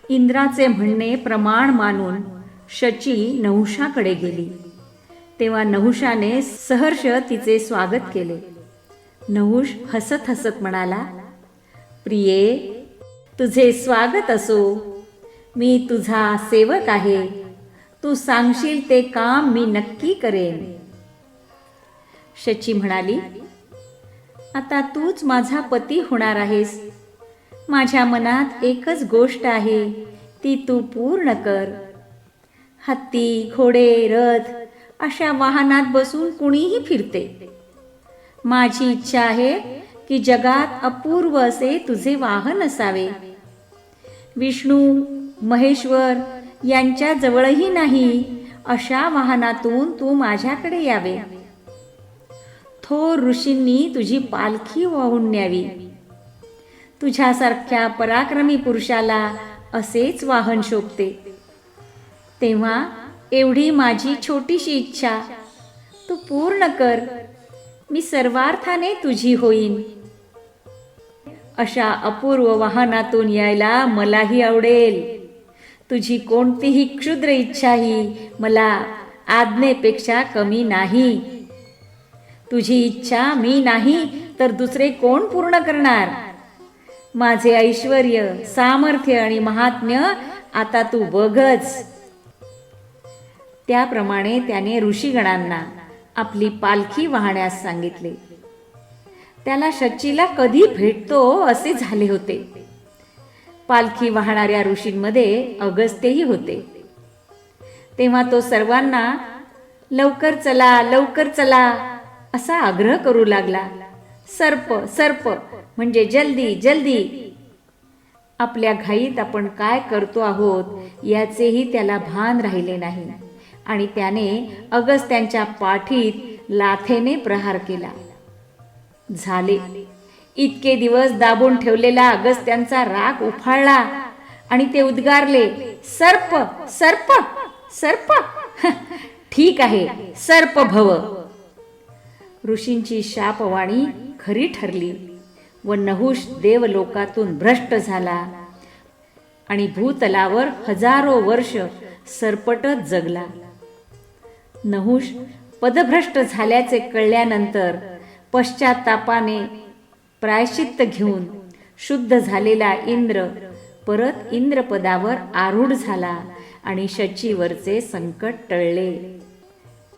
इंद्राचे म्हणणे प्रमाण मानून शची नहुषाकडे गेली. तेव्हा नहुषाने सहर्ष तिचे स्वागत केले. नहुष हसत हसत म्हणाला, प्रिये, तुझे स्वागत असो. मी तुझा सेवक आहे. तू सांगशील ते काम मी नक्की करेन. शची म्हणाली, आता तूच माझा पती होणार आहेस. माझ्या मनात एकच गोष्ट आहे, ती तू पूर्ण कर. हत्ती, घोडे, रथ अशा वाहनात बसून कुणीही फिरते. माझी इच्छा आहे की जगात अपूर्व असे तुझे वाहन असावे. विष्णू, महेश्वर यांच्या जवळही नाही अशा वाहनातून तू माझ्याकडे यावे. थोर ऋषींनी तुझी पालखी वाहून न्यावी. तुझ्यासारख्या पराक्रमी पुरुषाला असेच वाहन शोभते. तेव्हा एवढी माझी छोटीशी इच्छा तू पूर्ण कर. मी सर्वार्थाने तुझी होईन. अशा अपूर्व वाहनातून यायला मलाही आवडेल. तुझी कोणतीही क्षुद्र इच्छाही मला आज्ञेपेक्षा कमी नाही. तुझी इच्छा मी नाही तर दुसरे कोण पूर्ण करणार? माझे ऐश्वर्य, सामर्थ्य आणि महात्म्य आता तू बघच. त्याप्रमाणे त्याने ऋषीगणांना आपली पालखी वाहण्यास सांगितले. त्याला शचीला कधी भेटतो असे झाले होते. पालखी वाहणाऱ्या ऋषींमध्ये अगस्त्यही होते. तेव्हा तो सर्वांना लवकर चला, लवकर चला असा आग्रह करू लागला. सर्प सर्प म्हणजे जल्दी जल्दी. आपल्या घाईत आपण काय करतो आहोत याचेही त्याला भान राहिले नाही आणि त्याने अगस्त्यांच्या पाठीत लाथेने प्रहार केला. झाले. इतके दिवस दाबून ठेवलेला अगस्त्यांचा राग उफाळला आणि ते उद्गारले, सर्प सर्प सर्प. ठीक आहे, सर्प भव. ऋषींची शापवाणी खरी ठरली व नहुष देवलोकातून भ्रष्ट झाला आणि भूतलावर हजारो वर्ष सरपटत जगला. नहुष पदभ्रष्ट झाल्याचे कळल्यानंतर पश्चातापाने प्रायश्चित्त घेऊन शुद्ध झालेला इंद्र परत इंद्रपदावर आरूढ झाला आणि शचीवरचे संकट टळले.